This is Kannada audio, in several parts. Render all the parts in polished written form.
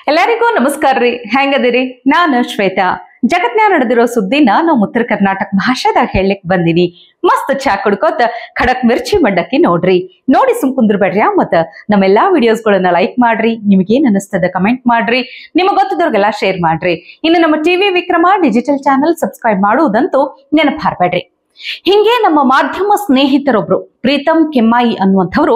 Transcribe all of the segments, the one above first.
ಎಲ್ಲರಿಗೂ ನಮಸ್ಕಾರ ರೀ. ಹೆಂಗದಿರಿ? ನಾನು ಶ್ವೇತಾ. ಜಗತ್ನ್ಯಾಗ ನಡೆದಿರೋ ಸುದ್ದಿನ ನಾವು ಉತ್ತರ ಕರ್ನಾಟಕ ಭಾಷೆದಾಗ ಹೇಳಲಿಕ್ ಬಂದಿನಿ. ಮಸ್ತ್ ಚಾ ಕುಡ್ಕೋತ ಖಡಕ್ ಮಿರ್ಚಿ ಮಂಡಕ್ಕಿ ನೋಡ್ರಿ. ನೋಡಿ ಕುಂದ್ರಬೇಡ್ರಿ. ಮತ್ತ ನಮ್ಮೆಲ್ಲಾ ವಿಡಿಯೋಸ್ಗಳನ್ನ ಲೈಕ್ ಮಾಡ್ರಿ. ನಿಮ್ಗೇನ್ ಅನಿಸ್ತದ ಕಮೆಂಟ್ ಮಾಡ್ರಿ. ನಿಮಗ್ ಗೊತ್ತಿದವ್ರಿಗೆಲ್ಲ ಶೇರ್ ಮಾಡ್ರಿ. ಇನ್ನು ನಮ್ಮ TV Vikrama digital channel subscribe ಮಾಡುವುದಂತೂ ನೆನಪಾರ್ಬೇಡ್ರಿ. ಹಿಂಗೆ ನಮ್ಮ ಮಾಧ್ಯಮ ಸ್ನೇಹಿತರೊಬ್ರು ಪ್ರೀತಮ್ ಕೆಮ್ಮಾಯಿ ಅನ್ನುವಂಥವ್ರು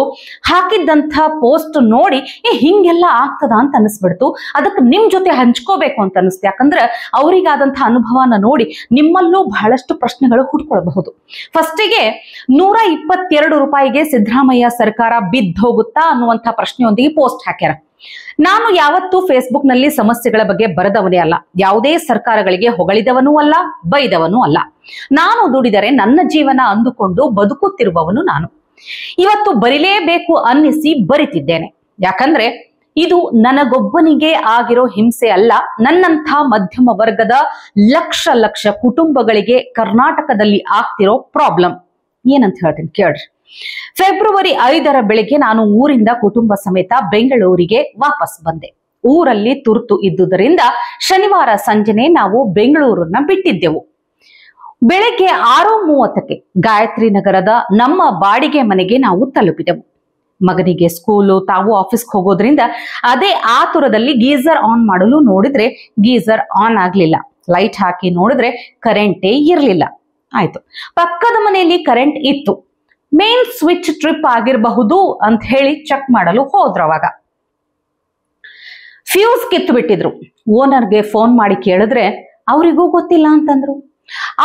ಹಾಕಿದ್ದಂಥ ಪೋಸ್ಟ್ ನೋಡಿ ಹಿಂಗೆಲ್ಲ ಆಗ್ತದ ಅಂತ ಅನಿಸ್ಬಿಡ್ತು. ಅದಕ್ಕೆ ನಿಮ್ ಜೊತೆ ಹಂಚ್ಕೋಬೇಕು ಅಂತ ಅನಿಸ್ತು. ಯಾಕಂದ್ರೆ ಅವರಿಗಾದಂತಹ ಅನುಭವನ ನೋಡಿ ನಿಮ್ಮಲ್ಲೂ ಬಹಳಷ್ಟು ಪ್ರಶ್ನೆಗಳು ಹುಡ್ಕೊಳ್ಬಹುದು. ಫಸ್ಟಿಗೆ 122 ರೂಪಾಯಿಗೆ ಸಿದ್ದರಾಮಯ್ಯ ಸರ್ಕಾರ ಬಿದ್ದು ಹೋಗುತ್ತಾ ಅನ್ನುವಂಥ ಪ್ರಶ್ನೆಯೊಂದಿಗೆ ಪೋಸ್ಟ್ ಹಾಕ್ಯಾರ. ನಾನು ಯಾವತ್ತೂ ಫೇಸ್ಬುಕ್ ನಲ್ಲಿ ಸಮಸ್ಯೆಗಳ ಬಗ್ಗೆ ಬರೆದವನೇ ಅಲ್ಲ. ಯಾವುದೇ ಸರ್ಕಾರಗಳಿಗೆ ಹೊಗಳಿದವನೂ ಅಲ್ಲ, ಬೈದವನೂ ಅಲ್ಲ. ನಾನು ದುಡಿದರೆ ನನ್ನ ಜೀವನ ಅಂದುಕೊಂಡು ಬದುಕುತ್ತಿರುವವನು ನಾನು. ಇವತ್ತು ಬರಿಲೇಬೇಕು ಅನ್ನಿಸಿ ಬರಿತಿದ್ದೇನೆ. ಯಾಕಂದ್ರೆ ಇದು ನನಗೊಬ್ಬನಿಗೆ ಆಗಿರೋ ಹಿಂಸೆ ಅಲ್ಲ, ನನ್ನಂಥ ಮಧ್ಯಮ ವರ್ಗದ ಲಕ್ಷ ಲಕ್ಷ ಕುಟುಂಬಗಳಿಗೆ ಕರ್ನಾಟಕದಲ್ಲಿ ಆಗ್ತಿರೋ ಪ್ರಾಬ್ಲಮ್. ಏನಂತ ಹೇಳ್ತೀನಿ ಕೇಳ್ರಿ. ಫೆಬ್ರವರಿ 5ರ ಬೆಳಿಗ್ಗೆ ನಾನು ಊರಿಂದ ಕುಟುಂಬ ಸಮೇತ ಬೆಂಗಳೂರಿಗೆ ವಾಪಸ್ ಬಂದೆ. ಊರಲ್ಲಿ ತುರ್ತು ಇದ್ದುದರಿಂದ ಶನಿವಾರ ಸಂಜೆನೆ ನಾವು ಬೆಂಗಳೂರನ್ನ ಬಿಟ್ಟಿದ್ದೆವು. ಬೆಳಗ್ಗೆ 6:30ಕ್ಕೆ ಗಾಯತ್ರಿ ನಗರದ ನಮ್ಮ ಬಾಡಿಗೆ ಮನೆಗೆ ನಾವು ತಲುಪಿದೆವು. ಮಗನಿಗೆ ಸ್ಕೂಲು, ತಾವು ಆಫೀಸ್ಗೆ ಹೋಗೋದ್ರಿಂದ ಅದೇ ಆತುರದಲ್ಲಿ ಗೀಸರ್ ಆನ್ ಮಾಡಲು ನೋಡಿದ್ರೆ ಗೀಸರ್ ಆನ್ ಆಗ್ಲಿಲ್ಲ. ಲೈಟ್ ಹಾಕಿ ನೋಡಿದ್ರೆ ಕರೆಂಟೇ ಇರ್ಲಿಲ್ಲ. ಆಯ್ತು, ಪಕ್ಕದ ಮನೆಯಲ್ಲಿ ಕರೆಂಟ್ ಇತ್ತು. ಮೇನ್ ಸ್ವಿಚ್ ಟ್ರಿಪ್ ಆಗಿರಬಹುದು ಅಂತ ಹೇಳಿ ಚೆಕ್ ಮಾಡಲು ಹೋದ್ರವಾಗ ಫ್ಯೂಸ್ ಕಿತ್ತು ಬಿಟ್ಟಿದ್ರು. ಓನರ್ಗೆ ಫೋನ್ ಮಾಡಿ ಕೇಳಿದ್ರೆ ಅವರಿಗೂ ಗೊತ್ತಿಲ್ಲ ಅಂತಂದ್ರು.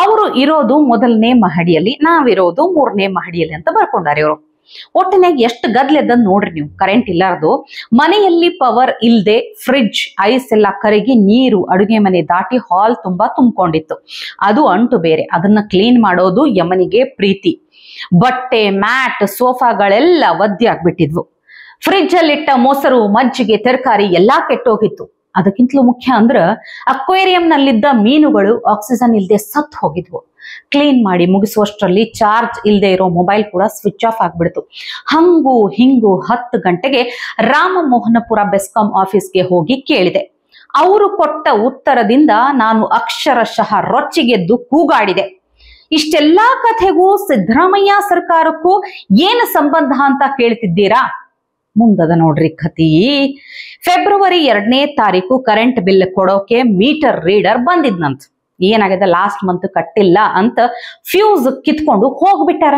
ಅವರು ಇರೋದು 1ನೇ ಮಹಡಿಯಲ್ಲಿ, ನಾವಿರೋದು 3ನೇ ಮಹಡಿಯಲ್ಲಿ ಅಂತ ಬರ್ಕೊಂಡಾರೆ ಇವರು. ಒಟ್ಟಿನಾಗ ಎಷ್ಟು ಗದ್ಲೆದ್ದನ್ ನೋಡ್ರಿ ನೀವು. ಕರೆಂಟ್ ಇಲ್ಲಾರ್ದು ಮನೆಯಲ್ಲಿ ಪವರ್ ಇಲ್ದೆ ಫ್ರಿಡ್ಜ್ ಐಸ್ ಎಲ್ಲ ಕರಗಿ ನೀರು ಅಡುಗೆ ಮನೆ ದಾಟಿ ಹಾಲ್ ತುಂಬಾ ತುಂಬಿಕೊಂಡಿತ್ತು. ಅದು ಅಂಟು ಬೇರೆ. ಅದನ್ನ ಕ್ಲೀನ್ ಮಾಡೋದು ಯಮನಿಗೆ ಪ್ರೀತಿ. ಬಟ್ಟೆ, ಮ್ಯಾಟ್, ಸೋಫಾಗಳೆಲ್ಲ ಒದ್ದೆ ಆಗ್ಬಿಟ್ಟಿದ್ವು. ಫ್ರಿಡ್ಜ್ ಅಲ್ಲಿಟ್ಟ ಮೊಸರು, ಮಜ್ಜಿಗೆ, ತರಕಾರಿ ಎಲ್ಲಾ ಕೆಟ್ಟೋಗಿತ್ತು. ಅದಕ್ಕಿಂತಲೂ ಮುಖ್ಯ ಅಂದ್ರ ಅಕ್ವೇರಿಯಂ ನಲ್ಲಿದ್ದ ಮೀನುಗಳು ಆಕ್ಸಿಜನ್ ಇಲ್ದೆ ಸತ್ ಹೋಗಿದ್ವು. ಕ್ಲೀನ್ ಮಾಡಿ ಮುಗಿಸುವಷ್ಟರಲ್ಲಿ ಚಾರ್ಜ್ ಇಲ್ದೆ ಇರೋ ಮೊಬೈಲ್ ಕೂಡ ಸ್ವಿಚ್ ಆಫ್ ಆಗ್ಬಿಡ್ತು. ಹಂಗೂ ಹಿಂಗೂ 10 ಗಂಟೆಗೆ ರಾಮಮೋಹನಪುರ ಬೆಸ್ಕಾಂ ಆಫೀಸ್ಗೆ ಹೋಗಿ ಕೇಳಿದೆ. ಅವರು ಕೊಟ್ಟ ಉತ್ತರದಿಂದ ನಾನು ಅಕ್ಷರಶಃ ರೊಚ್ಚಿಗೆದ್ದು ಕೂಗಾಡಿದೆ. ಇಷ್ಟೆಲ್ಲಾ ಕಥೆಗೂ ಸಿದ್ದರಾಮಯ್ಯ ಸರ್ಕಾರಕ್ಕೂ ಏನು ಸಂಬಂಧ ಅಂತ ಕೇಳ್ತಿದ್ದೀರಾ? ಮುಂದದ ನೋಡ್ರಿ ಕಥೆ. ಫೆಬ್ರವರಿ 2ನೇ ತಾರೀಕು ಕರೆಂಟ್ ಬಿಲ್ ಕೊಡೋಕೆ ಮೀಟರ್ ರೀಡರ್ ಬಂದಿದ್ನಂತ. ಏನಾಗಿದೆ, ಲಾಸ್ಟ್ ಮಂತ್ ಕಟ್ಟಿಲ್ಲ ಅಂತ ಫ್ಯೂಸ್ ಕಿತ್ಕೊಂಡು ಹೋಗ್ಬಿಟ್ಟಾರ.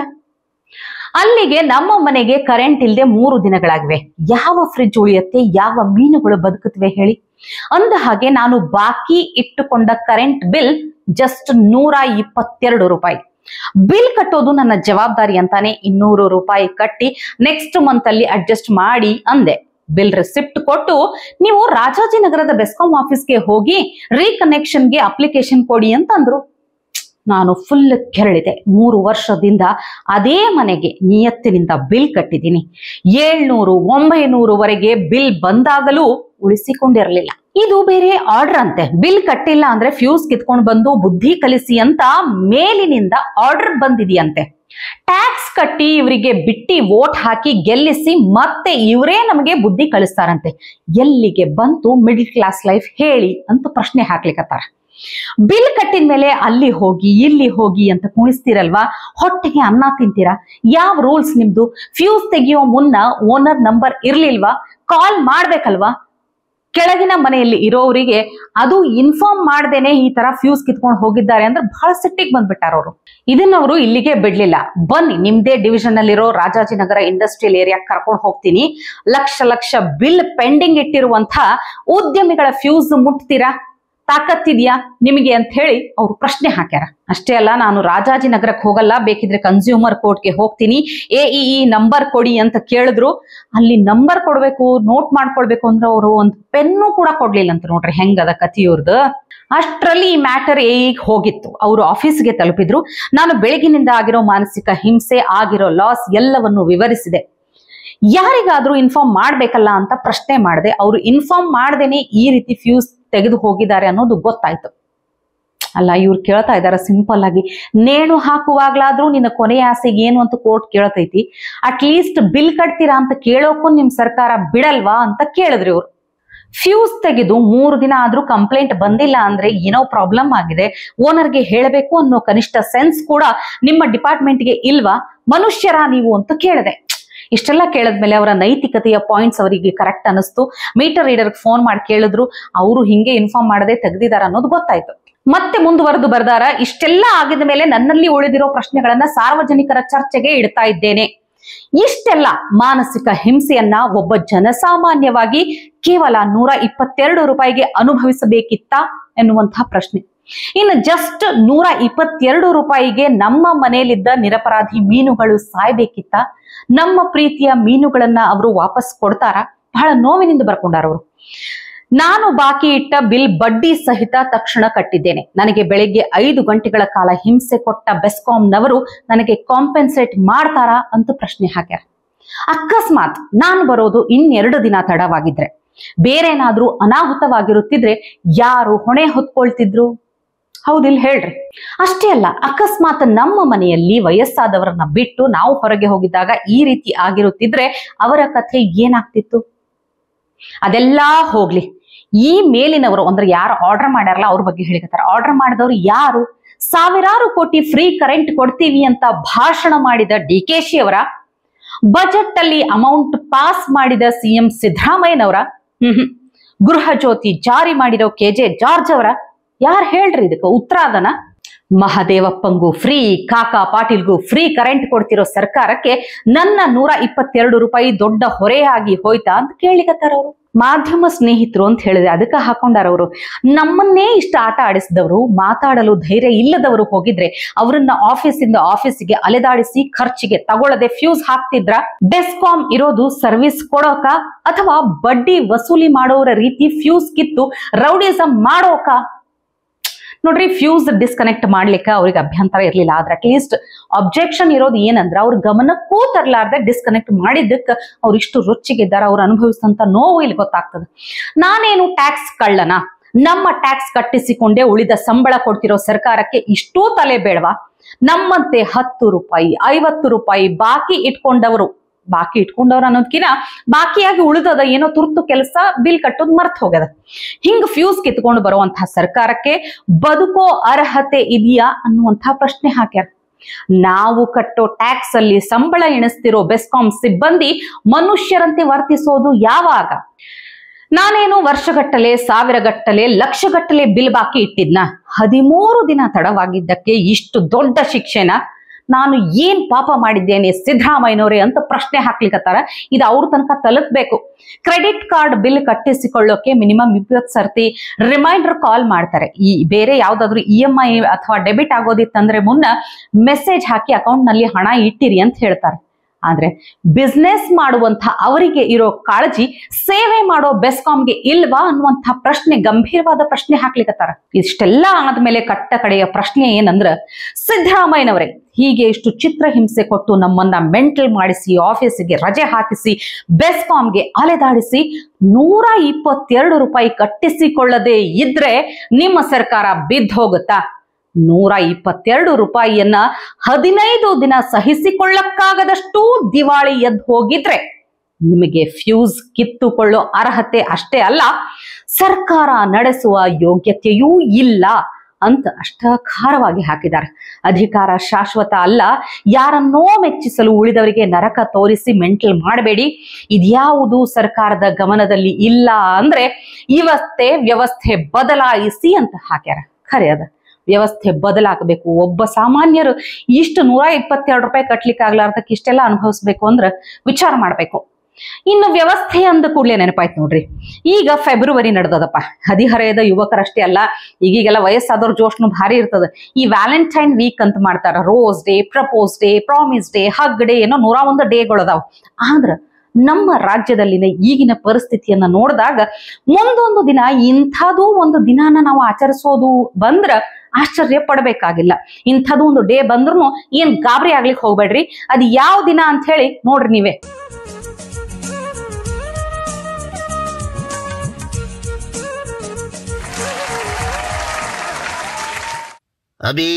ಅಲ್ಲಿಗೆ ನಮ್ಮ ಮನೆಗೆ ಕರೆಂಟ್ ಇಲ್ದೆ 3 ದಿನಗಳಾಗಿವೆ. ಯಾವ ಫ್ರಿಡ್ಜ್ ಉಳಿಯತ್ತೆ, ಯಾವ ಮೀನುಗಳು ಬದುಕುತ್ತವೆ ಹೇಳಿ? ಅಂದ ಹಾಗೆ ನಾನು ಬಾಕಿ ಇಟ್ಟುಕೊಂಡ ಕರೆಂಟ್ ಬಿಲ್ ಜಸ್ಟ್ 122 ರೂಪಾಯಿ. ಬಿಲ್ ಕಟ್ಟೋದು ನನ್ನ ಜವಾಬ್ದಾರಿ ಅಂತಾನೆ 200 ರೂಪಾಯಿ ಕಟ್ಟಿ ನೆಕ್ಸ್ಟ್ ಮಂತ್ ಅಲ್ಲಿ ಅಡ್ಜಸ್ಟ್ ಮಾಡಿ ಅಂದೆ. ಬಿಲ್ ರಿಸಿಪ್ಟ್ ಕೊಟ್ಟು ನೀವು ರಾಜಾಜಿನಗರದ ಬೆಸ್ಕಾಂ ಆಫೀಸ್ಗೆ ಹೋಗಿ ರೀಕನೆಕ್ಷನ್ಗೆ ಅಪ್ಲಿಕೇಶನ್ ಕೊಡಿ ಅಂತಂದ್ರು. ನಾನು ಫುಲ್ ಕೆರಳಿದೆ. 3 ವರ್ಷದಿಂದ ಅದೇ ಮನೆಗೆ ನಿಯತ್ತಿನಿಂದ ಬಿಲ್ ಕಟ್ಟಿದ್ದೀನಿ. 700, 900ವರೆಗೆ ಬಿಲ್ ಬಂದಾಗಲೂ ಉಳಿಸಿಕೊಂಡಿರಲಿಲ್ಲ. ಇದು ಬೇರೆ ಆರ್ಡರ್ ಅಂತೆ. ಬಿಲ್ ಕಟ್ಟಿಲ್ಲ ಅಂದ್ರೆ ಫ್ಯೂಸ್ ಕಿತ್ಕೊಂಡು ಬಂದು ಬುದ್ಧಿ ಕಲಿಸಿ ಅಂತ ಮೇಲಿನಿಂದ ಆರ್ಡರ್ ಬಂದಿದೆಯಂತೆ. ಟ್ಯಾಕ್ಸ್ ಕಟ್ಟಿ ಇವರಿಗೆ ಬಿಟ್ಟಿ ವೋಟ್ ಹಾಕಿ ಗೆಲ್ಲಿಸಿ ಮತ್ತೆ ಇವರೇ ನಮಗೆ ಬುದ್ಧಿ ಕಲಿಸ್ತಾರಂತೆ. ಎಲ್ಲಿಗೆ ಬಂತು ಮಿಡಿಲ್ ಕ್ಲಾಸ್ ಲೈಫ್ ಹೇಳಿ ಅಂತ ಪ್ರಶ್ನೆ ಹಾಕ್ಲಿಕ್ಕತ್ತಾರ. ಬಿಲ್ ಕಟ್ಟಿದ ಮೇಲೆ ಅಲ್ಲಿ ಹೋಗಿ ಇಲ್ಲಿ ಹೋಗಿ ಅಂತ ಕುಣಿಸ್ತೀರಲ್ವಾ? ಹೊಟ್ಟೆಗೆ ಅನ್ನ ತಿಂತೀರಾ? ಯಾವ ರೂಲ್ಸ್ ನಿಮ್ದು? ಫ್ಯೂಸ್ ತೆಗಿಯೋ ಮುನ್ನ ಓನರ್ ನಂಬರ್ ಇರ್ಲಿಲ್ವಾ? ಕಾಲ್ ಮಾಡ್ಬೇಕಲ್ವಾ? ಕೆಳಗಿನ ಮನೆಯಲ್ಲಿ ಇರೋರಿಗೆ ಅದು ಇನ್ಫಾರ್ಮ್ ಮಾಡ್ದೇನೆ ಈ ತರ ಫ್ಯೂಸ್ ಕಿತ್ಕೊಂಡು ಹೋಗಿದ್ದಾರೆ ಅಂದ್ರೆ ಬಹಳ ಸಿಟ್ಟಿಗೆ ಬಂದ್ಬಿಟ್ಟಾರ ಅವರು. ಇದನ್ನವರು ಇಲ್ಲಿಗೆ ಬಿಡ್ಲಿಲ್ಲ. ಬನ್ನಿ, ನಿಮ್ದೇ ಡಿವಿಷನ್ ಅಲ್ಲಿರೋ ರಾಜಾಜಿನಗರ ಇಂಡಸ್ಟ್ರಿಯಲ್ ಏರಿಯಾ ಕರ್ಕೊಂಡು ಹೋಗ್ತೀನಿ. ಲಕ್ಷ ಲಕ್ಷ ಬಿಲ್ ಪೆಂಡಿಂಗ್ ಇಟ್ಟಿರುವಂತ ಉದ್ಯಮಿಗಳ ಫ್ಯೂಸ್ ಮುಟ್ತೀರಾ? ತಾಕತ್ತಿದ್ಯಾ ನಿಮಗೆ ಅಂತ ಹೇಳಿ ಅವ್ರು ಪ್ರಶ್ನೆ ಹಾಕ್ಯಾರ. ಅಷ್ಟೇ ಅಲ್ಲ, ನಾನು ರಾಜಾಜಿನಗರಕ್ಕೆ ಹೋಗಲ್ಲ, ಬೇಕಿದ್ರೆ ಕನ್ಸ್ಯೂಮರ್ ಕೋರ್ಟ್ಗೆ ಹೋಗ್ತೀನಿ, AEE ನಂಬರ್ ಕೊಡಿ ಅಂತ ಕೇಳಿದ್ರು. ಅಲ್ಲಿ ನಂಬರ್ ಕೊಡ್ಬೇಕು, ನೋಟ್ ಮಾಡ್ಕೊಳ್ಬೇಕು ಅಂದ್ರೆ ಅವರು ಒಂದು ಪೆನ್ನು ಕೂಡ ಕೊಡ್ಲಿಲ್ಲ ಅಂತ. ನೋಡ್ರಿ ಹೆಂಗದ ಕಥೆಯವ್ರದ್ದು. ಅಷ್ಟರಲ್ಲಿ ಈ ಮ್ಯಾಟರ್ AEಗೆ ಹೋಗಿತ್ತು. ಅವರು ಆಫೀಸ್ಗೆ ತಲುಪಿದ್ರು. ನಾನು ಬೆಳಗಿನಿಂದ ಆಗಿರೋ ಮಾನಸಿಕ ಹಿಂಸೆ, ಆಗಿರೋ ಲಾಸ್ ಎಲ್ಲವನ್ನು ವಿವರಿಸಿದೆ. ಯಾರಿಗಾದ್ರೂ ಇನ್ಫಾರ್ಮ್ ಮಾಡ್ಬೇಕಲ್ಲ ಅಂತ ಪ್ರಶ್ನೆ ಮಾಡಿದೆ. ಅವರು ಇನ್ಫಾರ್ಮ್ ಮಾಡ್ದೇನೆ ಈ ರೀತಿ ಫ್ಯೂಸ್ ತೆಗೆದು ಹೋಗಿದ್ದಾರೆ ಅನ್ನೋದು ಗೊತ್ತಾಯ್ತು. ಅಲ್ಲ, ಇವ್ರು ಕೇಳ್ತಾ ಇದಾರೆ ಸಿಂಪಲ್ ಆಗಿ, ನೇಣು ಹಾಕುವಾಗ್ಲಾದ್ರೂ ನಿನ್ನ ಕೊನೆಯ ಆಸೆಗೆ ಏನು ಅಂತ ಕೋರ್ಟ್ ಕೇಳ್ತೈತಿ, ಅಟ್ ಲೀಸ್ಟ್ ಬಿಲ್ ಕಟ್ತೀರಾ ಅಂತ ಕೇಳೋಕ್ಕೂ ನಿಮ್ ಸರ್ಕಾರ ಬಿಡಲ್ವಾ ಅಂತ ಕೇಳಿದ್ರಿ ಇವ್ರು. ಫ್ಯೂಸ್ ತೆಗೆದು 3 ದಿನ ಆದ್ರೂ ಕಂಪ್ಲೇಂಟ್ ಬಂದಿಲ್ಲ ಅಂದ್ರೆ ಏನೋ ಪ್ರಾಬ್ಲಮ್ ಆಗಿದೆ, ಓನರ್ಗೆ ಹೇಳಬೇಕು ಅನ್ನೋ ಕನಿಷ್ಠ ಸೆನ್ಸ್ ಕೂಡ ನಿಮ್ಮ ಡಿಪಾರ್ಟ್ಮೆಂಟ್ಗೆ ಇಲ್ವಾ? ಮನುಷ್ಯರ ನೀವು ಅಂತ ಕೇಳಿದೆ. ಇಷ್ಟೆಲ್ಲ ಕೇಳದ್ಮೇಲೆ ಅವರ ನೈತಿಕತೆಯ ಪಾಯಿಂಟ್ಸ್ ಅವರಿಗೆ ಕರೆಕ್ಟ್ ಅನಿಸ್ತು. ಮೀಟರ್ ರೀಡರ್ಗೆ ಫೋನ್ ಮಾಡಿ ಕೇಳಿದ್ರು, ಅವರು ಹಿಂಗೆ ಇನ್ಫಾರ್ಮ್ ಮಾಡದೆ ತೆಗ್ದಿದಾರ ಅನ್ನೋದು ಗೊತ್ತಾಯ್ತು. ಮತ್ತೆ ಮುಂದುವರೆದು ಬರ್ದಾರ, ಇಷ್ಟೆಲ್ಲ ಆಗಿದ ಮೇಲೆ ನನ್ನಲ್ಲಿ ಉಳಿದಿರೋ ಪ್ರಶ್ನೆಗಳನ್ನ ಸಾರ್ವಜನಿಕರ ಚರ್ಚೆಗೆ ಇಡ್ತಾ ಇದ್ದೇನೆ. ಇಷ್ಟೆಲ್ಲ ಮಾನಸಿಕ ಹಿಂಸೆಯನ್ನ ಒಬ್ಬ ಜನಸಾಮಾನ್ಯವಾಗಿ ಕೇವಲ 122 ರೂಪಾಯಿಗೆ ಅನುಭವಿಸಬೇಕಿತ್ತ ಎನ್ನುವಂತಹ ಪ್ರಶ್ನೆ. ಇನ್ನು ಜಸ್ಟ್ 122 ರೂಪಾಯಿಗೆ ನಮ್ಮ ಮನೆಯಲ್ಲಿದ್ದ ನಿರಪರಾಧಿ ಮೀನುಗಳು ಸಾಯ್ಬೇಕಿತ್ತ? ನಮ್ಮ ಪ್ರೀತಿಯ ಮೀನುಗಳನ್ನ ಅವರು ವಾಪಸ್ ಕೊಡ್ತಾರ? ಬಹಳ ನೋವಿನಿಂದ ಬರ್ಕೊಂಡಾರ ಅವರು. ನಾನು ಬಾಕಿ ಇಟ್ಟ ಬಿಲ್ ಬಡ್ಡಿ ಸಹಿತ ತಕ್ಷಣ ಕಟ್ಟಿದ್ದೇನೆ. ನನಗೆ ಬೆಳಿಗ್ಗೆ 5 ಗಂಟೆಗಳ ಕಾಲ ಹಿಂಸೆ ಕೊಟ್ಟ ಬೆಸ್ಕಾಂನವರು ನನಗೆ ಕಾಂಪೆನ್ಸೇಟ್ ಮಾಡ್ತಾರಾ ಅಂತ ಪ್ರಶ್ನೆ ಹಾಕ್ಯಾರ. ಅಕಸ್ಮಾತ್ ನಾನು ಬರೋದು 2 ದಿನ ತಡವಾಗಿದ್ರೆ, ಬೇರೇನಾದ್ರೂ ಅನಾಹುತವಾಗಿರುತ್ತಿದ್ರೆ ಯಾರು ಹೊಣೆ ಹೊತ್ಕೊಳ್ತಿದ್ರು? ಹೌದಿಲ್ ಹೇಳ್ರಿ. ಅಷ್ಟೇ ಅಲ್ಲ, ಅಕಸ್ಮಾತ್ ನಮ್ಮ ಮನೆಯಲ್ಲಿ ವಯಸ್ಸಾದವರನ್ನ ಬಿಟ್ಟು ನಾವು ಹೊರಗೆ ಹೋಗಿದ್ದಾಗ ಈ ರೀತಿ ಆಗಿರುತ್ತಿದ್ರೆ ಅವರ ಕಥೆ ಏನಾಗ್ತಿತ್ತು? ಅದೆಲ್ಲಾ ಹೋಗ್ಲಿ, ಈ ಮೇಲಿನವರು ಅಂದ್ರೆ ಯಾರು ಆರ್ಡರ್ ಮಾಡ್ಯಾರಲ್ಲ ಅವ್ರ ಬಗ್ಗೆ ಹೇಳಿಕತ್ತಾರ. ಆರ್ಡರ್ ಮಾಡಿದವರು ಯಾರು? ಸಾವಿರಾರು ಕೋಟಿ ಫ್ರೀ ಕರೆಂಟ್ ಕೊಡ್ತೀವಿ ಅಂತ ಭಾಷಣ ಮಾಡಿದ DKC ಅವರ? ಬಜೆಟ್ ಅಲ್ಲಿ ಅಮೌಂಟ್ ಪಾಸ್ ಮಾಡಿದ CM ಸಿದ್ದರಾಮಯ್ಯನವರ? ಗೃಹ ಜ್ಯೋತಿ ಜಾರಿ ಮಾಡಿರೋ KJ ಜಾರ್ಜ್ ಅವರ? ಯಾರು ಹೇಳ್ರಿ ಇದಕ್ಕೆ ಉತ್ತರ ಅದನ? ಮಹದೇವಪ್ಪಂಗೂ ಫ್ರೀ, ಕಾಕಾ ಪಾಟೀಲ್ಗೂ ಫ್ರೀ ಕರೆಂಟ್ ಕೊಡ್ತಿರೋ ಸರ್ಕಾರಕ್ಕೆ ನನ್ನ 122 ರೂಪಾಯಿ ದೊಡ್ಡ ಹೊರೆಯಾಗಿ ಹೋಯ್ತಾ ಅಂತ ಕೇಳಿಕತ್ತಾರ ಅವರು. ಮಾಧ್ಯಮ ಸ್ನೇಹಿತರು ಅಂತ ಹೇಳಿದ್ರೆ ಅದಕ್ಕೆ ಹಾಕೊಂಡಾರ ಅವರು. ನಮ್ಮನ್ನೇ ಇಷ್ಟ ಆಟ ಆಡಿಸಿದವರು, ಮಾತಾಡಲು ಧೈರ್ಯ ಇಲ್ಲದವರು ಹೋಗಿದ್ರೆ ಅವರನ್ನ ಆಫೀಸಿಂದ ಆಫೀಸಿಗೆ ಅಲೆದಾಡಿಸಿ ಖರ್ಚಿಗೆ ತಗೊಳ್ಳದೆ ಫ್ಯೂಸ್ ಹಾಕ್ತಿದ್ರ? ಬೆಸ್ಕಾಂ ಇರೋದು ಸರ್ವಿಸ್ ಕೊಡೋಕ ಅಥವಾ ಬಡ್ಡಿ ವಸೂಲಿ ಮಾಡೋರ ರೀತಿ ಫ್ಯೂಸ್ ಕಿತ್ತು ರೌಡಿಸಂ ಮಾಡೋಕ? ನೋಡ್ರಿ, ಫ್ಯೂಸ್ ಡಿಸ್ಕನೆಕ್ಟ್ ಮಾಡ್ಲಿಕ್ಕೆ ಅವ್ರಿಗೆ ಅಭ್ಯಂತರ ಇರ್ಲಿಲ್ಲ. ಆದ್ರೆ ಅಟ್ಲೀಸ್ಟ್ ಅಬ್ಜೆಕ್ಷನ್ ಇರೋದು ಏನಂದ್ರ ಅವ್ರ ಗಮನಕ್ಕೂ ತರಲಾರ್ದೆ ಡಿಸ್ಕನೆಕ್ಟ್ ಮಾಡಿದ್ದಕ್ಕೆ ಅವ್ರು ಇಷ್ಟು ರೊಚ್ಚಿಗಿದ್ದಾರ. ಅವ್ರು ಅನುಭವಿಸಿದಂತ ನೋವು ಇಲ್ಲಿ ಗೊತ್ತಾಗ್ತದೆ. ನಾನೇನು ಟ್ಯಾಕ್ಸ್ ಕಳ್ಳನ? ನಮ್ಮ ಟ್ಯಾಕ್ಸ್ ಕಟ್ಟಿಸಿಕೊಂಡೇ ಉಳಿದ ಸಂಬಳ ಕೊಡ್ತಿರೋ ಸರ್ಕಾರಕ್ಕೆ ಇಷ್ಟೂ ತಲೆ ಬೇಡವಾ? ನಮ್ಮಂತೆ 10 ರೂಪಾಯಿ 50 ರೂಪಾಯಿ ಬಾಕಿ ಇಟ್ಕೊಂಡವರು ಅನ್ನೋದಕ್ಕಿಂತ ಬಾಕಿಯಾಗಿ ಉಳಿದದ ಏನೋ ತುರ್ತು ಕೆಲಸ ಬಿಲ್ ಕಟ್ಟೋದು ಮರ್ತ್ ಹೋಗ್ಯದ. ಹಿಂಗ್ ಫ್ಯೂಸ್ ಕಿತ್ಕೊಂಡು ಬರುವಂತಹ ಸರ್ಕಾರಕ್ಕೆ ಬದುಕೋ ಅರ್ಹತೆ ಇದೆಯಾ ಅನ್ನುವಂತಹ ಪ್ರಶ್ನೆ ಹಾಕ್ಯಾರ. ನಾವು ಕಟ್ಟೋ ಟ್ಯಾಕ್ಸ್ ಅಲ್ಲಿ ಸಂಬಳ ಎಣಿಸ್ತಿರೋ ಬೆಸ್ಕಾಂ ಸಿಬ್ಬಂದಿ ಮನುಷ್ಯರಂತೆ ವರ್ತಿಸೋದು ಯಾವಾಗ? ನಾನೇನು ವರ್ಷಗಟ್ಟಲೆ, ಸಾವಿರಗಟ್ಟಲೆ, ಲಕ್ಷಗಟ್ಟಲೆ ಬಿಲ್ ಬಾಕಿ ಇಟ್ಟಿದ್ನ? 13 ದಿನ ತಡವಾಗಿದ್ದಕ್ಕೆ ಇಷ್ಟು ದೊಡ್ಡ ಶಿಕ್ಷೆನ? ನಾನು ಏನ್ ಪಾಪ ಮಾಡಿದ್ದೇನೆ ಸಿದ್ದರಾಮಯ್ಯನವರೇ ಅಂತ ಪ್ರಶ್ನೆ ಹಾಕ್ಲಿಕ್ಕತ್ತಾರ. ಇದು ಅವ್ರ ತನಕ ತಲುಪಬೇಕು. ಕ್ರೆಡಿಟ್ ಕಾರ್ಡ್ ಬಿಲ್ ಕಟ್ಟಿಸಿಕೊಳ್ಳೋಕೆ ಮಿನಿಮಮ್ 20 ಸರ್ತಿ ರಿಮೈಂಡರ್ ಕಾಲ್ ಮಾಡ್ತಾರೆ. ಈ ಬೇರೆ ಯಾವ್ದಾದ್ರು EMI ಅಥವಾ ಡೆಬಿಟ್ ಆಗೋದಿತ್ತಂದ್ರೆ ಮುನ್ನ ಮೆಸೇಜ್ ಹಾಕಿ ಅಕೌಂಟ್ ನಲ್ಲಿ ಹಣ ಇಟ್ಟಿರಿ ಅಂತ ಹೇಳ್ತಾರೆ. ಆದ್ರೆ ಬಿಸ್ನೆಸ್ ಮಾಡುವಂತ ಅವರಿಗೆ ಇರೋ ಕಾಳಜಿ ಸೇವೆ ಮಾಡೋ ಬೆಸ್ಕಾಂಗೆ ಇಲ್ವಾ ಅನ್ನುವಂಥ ಪ್ರಶ್ನೆ, ಗಂಭೀರವಾದ ಪ್ರಶ್ನೆ ಹಾಕ್ಲಿಕ್ಕತ್ತಾರ. ಇಷ್ಟೆಲ್ಲ ಆದ್ಮೇಲೆ ಕಟ್ಟ ಕಡೆಯ ಪ್ರಶ್ನೆ ಏನಂದ್ರ, ಸಿದ್ದರಾಮಯ್ಯನವರೇ ಹೀಗೆ ಇಷ್ಟು ಚಿತ್ರ ಹಿಂಸೆ ಕೊಟ್ಟು ನಮ್ಮನ್ನ ಮೆಂಟಲ್ ಮಾಡಿಸಿ, ಆಫೀಸಿಗೆ ರಜೆ ಹಾಕಿಸಿ, ಬೆಸ್ಕಾಂಗೆ ಅಲೆದಾಡಿಸಿ 122 ರೂಪಾಯಿ ಕಟ್ಟಿಸಿಕೊಳ್ಳದೆ ಇದ್ರೆ ನಿಮ್ಮ ಸರ್ಕಾರ ಬಿದ್ದು ಹೋಗುತ್ತಾ? 122 ರೂಪಾಯಿಯನ್ನ 15 ದಿನ ಸಹಿಸಿಕೊಳ್ಳಕ್ಕಾಗದಷ್ಟು ದಿವಾಳಿ ಎದ್ದು ಹೋಗಿದ್ರೆ ನಿಮಗೆ ಫ್ಯೂಸ್ ಕಿತ್ತುಕೊಳ್ಳೋ ಅರ್ಹತೆ ಅಷ್ಟೇ ಅಲ್ಲ, ಸರ್ಕಾರ ನಡೆಸುವ ಯೋಗ್ಯತೆಯೂ ಇಲ್ಲ ಅಂತ ಅಷ್ಟ ಖಾರವಾಗಿ ಹಾಕಿದ್ದಾರೆ. ಅಧಿಕಾರ ಶಾಶ್ವತ ಅಲ್ಲ, ಯಾರನ್ನೋ ಮೆಚ್ಚಿಸಲು ಉಳಿದವರಿಗೆ ನರಕ ತೋರಿಸಿ ಮೆಂಟಲ್ ಮಾಡಬೇಡಿ. ಇದ್ಯಾವುದು ಸರ್ಕಾರದ ಗಮನದಲ್ಲಿ ಇಲ್ಲ ಅಂದ್ರೆ ಇವತ್ತೇ ವ್ಯವಸ್ಥೆ ಬದಲಾಯಿಸಿ ಅಂತ ಹಾಕ್ಯಾರ. ಖರೆ ಅದ, ವ್ಯವಸ್ಥೆ ಬದಲಾಗಬೇಕು. ಒಬ್ಬ ಸಾಮಾನ್ಯರು ಇಷ್ಟು 122 ರೂಪಾಯಿ ಕಟ್ಲಿಕ್ಕೆ ಆಗ್ಲಾರ್ದಕ್ಕೆ ಇಷ್ಟೆಲ್ಲ ಅನುಭವಿಸ್ಬೇಕು ಅಂದ್ರೆ ವಿಚಾರ ಮಾಡ್ಬೇಕು. ಇನ್ನು ವ್ಯವಸ್ಥೆ ಅಂದ ಕೂಡಲೇ ನೆನಪಾಯ್ತು ನೋಡ್ರಿ, ಈಗ ಫೆಬ್ರವರಿ ನಡೆದದಪ್ಪ. ಹದಿಹರೆಯದ ಯುವಕರಷ್ಟೇ ಅಲ್ಲ, ಈಗೀಗೆಲ್ಲ ವಯಸ್ಸಾದವ್ರ ಜೋಶ್ನು ಭಾರಿ ಇರ್ತದ. ಈ ವ್ಯಾಲೆಂಟೈನ್ ವೀಕ್ ಅಂತ ಮಾಡ್ತಾರ. Rose day, propose day, promise day, hug day, ಏನೋ 101 ಡೇಗಳದಾವ್. ಆದ್ರ ನಮ್ಮ ರಾಜ್ಯದಲ್ಲಿನ ಈಗಿನ ಪರಿಸ್ಥಿತಿಯನ್ನ ನೋಡಿದಾಗ ಮುಂದೊಂದು ದಿನ ಇಂಥದ್ದು ಒಂದು ದಿನಾನ ನಾವು ಆಚರಿಸೋದು ಬಂದ್ರ ಆಶ್ಚರ್ಯ ಪಡಬೇಕಾಗಿಲ್ಲ. ಇಂಥದ್ದು ಒಂದು ಡೇ ಬಂದ್ರು ಏನ್ ಗಾಬರಿ ಆಗ್ಲಿಕ್ಕೆ ಹೋಗ್ಬೇಡ್ರಿ. ಅದು ಯಾವ ದಿನ ಅಂತ ಹೇಳಿ ನೋಡ್ರಿ ನೀವೇ. ಅಭಿ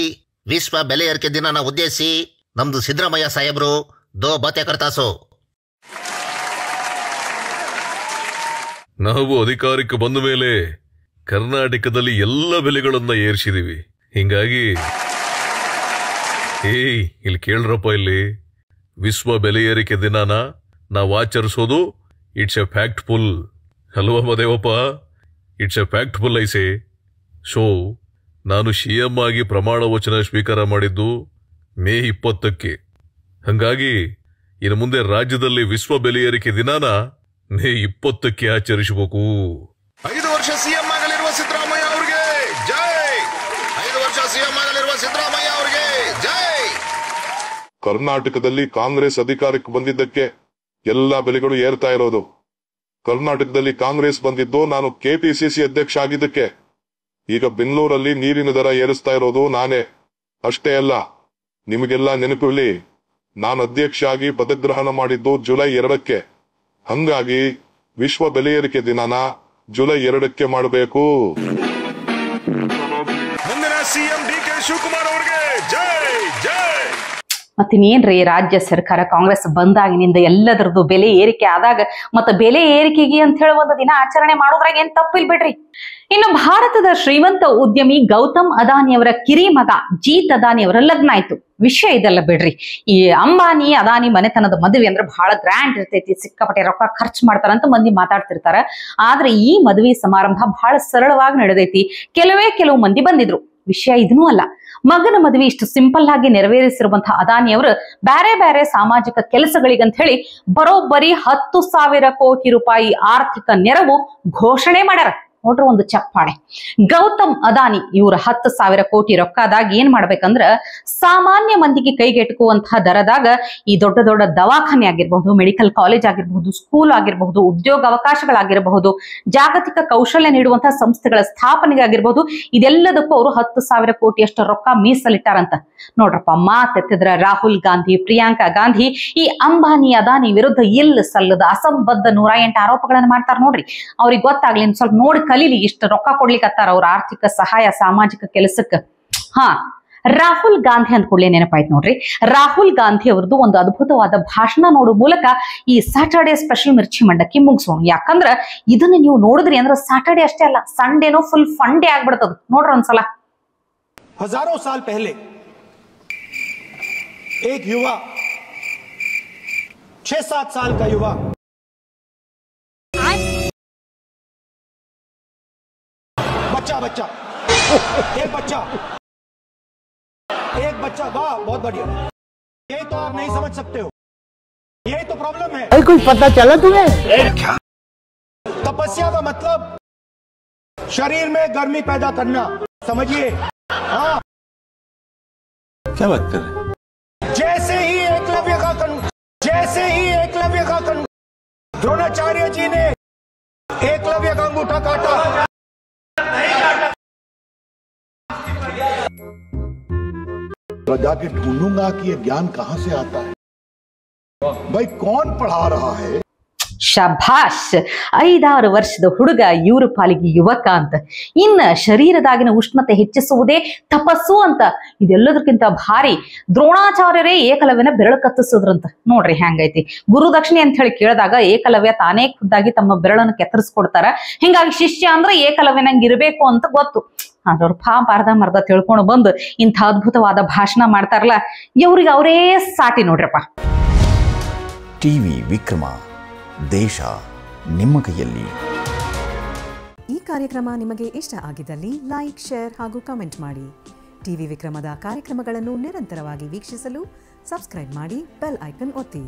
ವಿಶ್ವ ಬೆಲೆ ಏರಿಕೆ ದಿನನ ಉದ್ದೇಶಿಸಿ ನಮ್ದು ಸಿದ್ದರಾಮಯ್ಯ ಸಾಹೇಬ್ರು 2 ಬಾತೆ ಕರ್ತಾಸೋ. ನಾವು ಅಧಿಕಾರಕ್ಕೆ ಬಂದ ಮೇಲೆ ಕರ್ನಾಟಕದಲ್ಲಿ ಎಲ್ಲ ಬೆಲೆಗಳನ್ನ ಏರಿಸಿದೀವಿ. ಹಿಂಗಾಗಿ ಇಲ್ಲಿ ಕೇಳ್ರಪ್ಪ, ಇಲ್ಲಿ ವಿಶ್ವ ಬೆಲೆ ಏರಿಕೆ ದಿನಾನ ನಾವು ಆಚರಿಸೋದು ಇಟ್ಸ್ ಎ ಫ್ಯಾಕ್ಟ್ಫುಲ್ ಅಲ್ವಾ ಮದೇವಪ್ಪ? ಇಟ್ಸ್ ಎ ಫ್ಯಾಕ್ಟ್ಫುಲ್ ಐಸೆ. ಸೊ ನಾನು ಸಿಎಂ ಆಗಿ ಪ್ರಮಾಣ ವಚನ ಸ್ವೀಕಾರ ಮಾಡಿದ್ದು ಮೇ 20ಕ್ಕೆ. ಹಂಗಾಗಿ ಇನ್ನು ಮುಂದೆ ರಾಜ್ಯದಲ್ಲಿ ವಿಶ್ವ ಬೆಲೆ ಏರಿಕೆ ದಿನಾನ ಮೇ 20ಕ್ಕೆ ಆಚರಿಸಬೇಕು. 5 ವರ್ಷ ಸಿಎಂ ಆಗಲಿರುವ ಸಿದ್ದರಾಮಯ್ಯ ಅವರಿಗೆ ಜೈ. 5 ವರ್ಷ ಸಿಎಂ ಆಗಲಿರುವ ಸಿದ್ದರಾಮಯ್ಯ ಅವರಿಗೆ ಜೈ. ಕರ್ನಾಟಕದಲ್ಲಿ ಕಾಂಗ್ರೆಸ್ ಅಧಿಕಾರಕ್ಕೆ ಬಂದಿದ್ದಕ್ಕೆ ಎಲ್ಲ ಬೆಲೆಗಳು ಏರ್ತಾ ಇರೋದು. ಕರ್ನಾಟಕದಲ್ಲಿ ಕಾಂಗ್ರೆಸ್ ಬಂದಿದ್ದು ನಾನು ಕೆಪಿಸಿಸಿ ಅಧ್ಯಕ್ಷ ಆಗಿದ್ದಕ್ಕೆ. ಈಗ ಬೆಂಗಳೂರಲ್ಲಿ ನೀರಿನ ದರ ಏರಿಸ್ತಾ ಇರೋದು ನಾನೇ. ಅಷ್ಟೇ ಅಲ್ಲ, ನಿಮಗೆಲ್ಲ ನೆನಪಿರಲಿ, ನಾನು ಅಧ್ಯಕ್ಷ ಆಗಿ ಪದಗ್ರಹಣ ಮಾಡಿದ್ದು ಜುಲೈ 2ಕ್ಕೆ. ಹಂಗಾಗಿ ವಿಶ್ವ ಬೆಲೆ ಏರಿಕೆ ದಿನಾನ ಜುಲೈ 2ಕ್ಕೆ ಮಾಡಬೇಕು. ಮುಂದಿನ ಸಿಎಂ ಡಿಕೆ ಶಿವಕುಮಾರ್ ಅವರಿಗೆ ಜೈ ಜೈ. ಮತ್ತಿನ್ನೇನ್ರಿ, ರಾಜ್ಯ ಸರ್ಕಾರ ಕಾಂಗ್ರೆಸ್ ಬಂದಾಗಿನಿಂದ ಎಲ್ಲದರದ್ದು ಬೆಲೆ ಏರಿಕೆ ಆದಾಗ ಮತ್ತೆ ಬೆಲೆ ಏರಿಕೆಗೆ ಅಂತ ಹೇಳಿ ಒಂದು ದಿನ ಆಚರಣೆ ಮಾಡೋದ್ರಾಗ ಏನ್ ತಪ್ಪಿಲ್ ಬಿಡ್ರಿ. ಇನ್ನು ಭಾರತದ ಶ್ರೀಮಂತ ಉದ್ಯಮಿ ಗೌತಮ್ ಅದಾನಿಯವರ ಕಿರಿ ಮಗ ಜೀತ್ ಅದಾನಿಯವರ ಲಗ್ನ ಆಯ್ತು. ವಿಷಯ ಇದೆಲ್ಲ ಬಿಡ್ರಿ. ಈ ಅಂಬಾನಿ ಅದಾನಿ ಮನೆತನದ ಮದುವೆ ಅಂದ್ರೆ ಬಹಳ ಗ್ರ್ಯಾಂಡ್ ಇರ್ತೈತಿ, ಸಿಕ್ಕಾಪಟ್ಟೆ ರೊಕ್ಕ ಖರ್ಚು ಮಾಡ್ತಾರಂತ ಮಂದಿ ಮಾತಾಡ್ತಿರ್ತಾರ. ಆದ್ರೆ ಈ ಮದುವೆ ಸಮಾರಂಭ ಬಹಳ ಸರಳವಾಗಿ ನಡೆದೈತಿ. ಕೆಲವು ಮಂದಿ ಬಂದಿದ್ರು. ವಿಷಯ ಇದನ್ನೂ ಅಲ್ಲ, ಮಗನ ಮದುವೆ ಇಷ್ಟು ಸಿಂಪಲ್ ಆಗಿ ನೆರವೇರಿಸಿರುವಂತಹ ಅದಾನಿಯವರು ಬೇರೆ ಬೇರೆ ಸಾಮಾಜಿಕ ಕೆಲಸಗಳಿಗಂತ ಹೇಳಿ ಬರೋಬ್ಬರಿ 10,000 ಕೋಟಿ ರೂಪಾಯಿ ಆರ್ಥಿಕ ನೆರವು ಘೋಷಣೆ ಮಾಡ್ಯಾರ. ನೋಡ್ರಿ ಒಂದು ಚಪ್ಪಾಳೆ. ಗೌತಮ್ ಅದಾನಿ ಇವ್ರ 10,000 ಕೋಟಿ ರೊಕ್ಕದಾಗ ಏನ್ ಮಾಡ್ಬೇಕಂದ್ರ ಸಾಮಾನ್ಯ ಮಂದಿಗೆ ಕೈಗೆಟುಕುವಂತಹ ದರದಾಗ ಈ ದೊಡ್ಡ ದೊಡ್ಡ ದವಾಖಾನೆ ಆಗಿರಬಹುದು, ಮೆಡಿಕಲ್ ಕಾಲೇಜ್ ಆಗಿರಬಹುದು, ಸ್ಕೂಲ್ ಆಗಿರಬಹುದು, ಉದ್ಯೋಗ ಅವಕಾಶಗಳಾಗಿರಬಹುದು, ಜಾಗತಿಕ ಕೌಶಲ್ಯ ನೀಡುವಂತಹ ಸಂಸ್ಥೆಗಳ ಸ್ಥಾಪನೆಗಾಗಿರ್ಬಹುದು, ಇದೆಲ್ಲದಕ್ಕೂ ಅವರು 10,000 ಕೋಟಿಯಷ್ಟು ರೊಕ್ಕ ಮೀಸಲಿಟ್ಟಾರಂತ. ನೋಡ್ರಪ್ಪ, ಮಾತೆತ್ತಿದ್ರ ರಾಹುಲ್ ಗಾಂಧಿ, ಪ್ರಿಯಾಂಕಾ ಗಾಂಧಿ ಈ ಅಂಬಾನಿ ಅದಾನಿ ವಿರುದ್ಧ ಇಲ್ಲ ಸಲ್ಲದ ಅಸಂಬದ್ಧ 108 ಆರೋಪಗಳನ್ನು ಮಾಡ್ತಾರ. ನೋಡ್ರಿ, ಅವ್ರಿಗೆ ಗೊತ್ತಾಗ್ಲಿ, ಸ್ವಲ್ಪ ನೋಡಿ ಕಲೀಲಿ, ಇಷ್ಟು ರೊಕ್ಕ ಕೊಡ್ಲಿಕ್ಕತ್ತಾರ ಅವ್ರ ಆರ್ಥಿಕ ಸಹಾಯ ಸಾಮಾಜಿಕ ಕೆಲಸಕ್ಕೆ. ರಾಹುಲ್ ಗಾಂಧಿ ಅಂದ ಕೂಡಲೇ ನೆನಪಾಯ್ತು ನೋಡ್ರಿ. ರಾಹುಲ್ ಗಾಂಧಿ ಅವ್ರದ್ದು ಒಂದು ಅದ್ಭುತವಾದ ಭಾಷಣ ನೋಡುವ ಮೂಲಕ ಈ ಸ್ಯಾಟರ್ಡೆ ಸ್ಪೆಷಲ್ ಮಿರ್ಚಿ ಮಂಡಕ್ಕಿ ಮುಗಿಸೋಣ. ಯಾಕಂದ್ರ ಇದನ್ನ ನೀವು ನೋಡಿದ್ರಿ ಅಂದ್ರೆ ಸ್ಯಾಟರ್ಡೆ ಅಷ್ಟೇ ಅಲ್ಲ, ಸಂಡೇನೋ ಫುಲ್ ಫನ್ ಡೇ ಆಗ್ಬಿಡ್ತದ. ನೋಡ್ರಿ ಒಂದ್ಸಲ. हजारों साल पहले एक युवा, 6-7 साल का युवा बच्चा एक बच्चा, वाह बहुत बढ़िया। ये तो आप नहीं समझ सकते हो, ये तो प्रॉब्लम है। कुछ पता चला तुम्हें? क्या तपस्या का मतलब शरीर में गर्मी पैदा करना, समझिए। हाँ, क्या बात कर रहे हैं? जैसे ही एकलव्य का द्रोणाचार्य जी ने एकलव्य का अंगूठा काटा, जाके ढूंढूंगा कि ये ज्ञान कहां से आता है, भाई कौन पढ़ा रहा है। ಶಭಾಷ್, 5-6 ವರ್ಷದ ಹುಡುಗ ಇವ್ರ ಪಾಲಿಗೆ ಯುವಕ ಅಂತ. ಇನ್ನ ಶರೀರದಾಗಿನ ಉಷ್ಣತೆ ಹೆಚ್ಚಿಸುವುದೇ ತಪಸ್ಸು ಅಂತ. ಇದೆಲ್ಲದಕ್ಕಿಂತ ಭಾರಿ ದ್ರೋಣಾಚಾರ್ಯರೇ ಏಕಲವ್ಯನ ಬೆರಳು ಕತ್ತಿಸಿದ್ರಂತ. ನೋಡ್ರಿ ಹೆಂಗೈತಿ. ಗುರುದಕ್ಷಿಣೆ ಅಂತ ಹೇಳಿ ಕೇಳಿದಾಗ ಏಕಲವ್ಯ ತಾನೇ ಖುದ್ದಾಗಿ ತಮ್ಮ ಬೆರಳನ್ನು ಕೆತ್ತರಿಸ್ಕೊಡ್ತಾರ. ಹಿಂಗಾಗಿ ಶಿಷ್ಯ ಅಂದ್ರೆ ಏಕಲವ್ಯನಂಗ್ ಇರ್ಬೇಕು ಅಂತ ಗೊತ್ತು. ಅವ್ರ ಅರ್ಧ ತಿಳ್ಕೊಂಡು ಬಂದು ಇಂಥ ಅದ್ಭುತವಾದ ಭಾಷಣ ಮಾಡ್ತಾರಲ್ಲ, ಇವ್ರಿಗೆ ಅವರೇ ಸಾಟಿ ನೋಡ್ರಪ್ಪ. ಟಿವಿ ವಿಕ್ರಮ, ದೇಶ ನಿಮ್ಮ ಕೈಯಲ್ಲಿ. ಈ ಕಾರ್ಯಕ್ರಮ ನಿಮಗೆ ಇಷ್ಟ ಆಗಿದ್ದಲ್ಲಿ ಲೈಕ್, ಶೇರ್ ಹಾಗೂ ಕಮೆಂಟ್ ಮಾಡಿ. ಟಿವಿ ವಿಕ್ರಮದ ಕಾರ್ಯಕ್ರಮಗಳನ್ನು ನಿರಂತರವಾಗಿ ವೀಕ್ಷಿಸಲು ಸಬ್ಸ್ಕ್ರೈಬ್ ಮಾಡಿ, ಬೆಲ್ ಐಕನ್ ಒತ್ತಿ.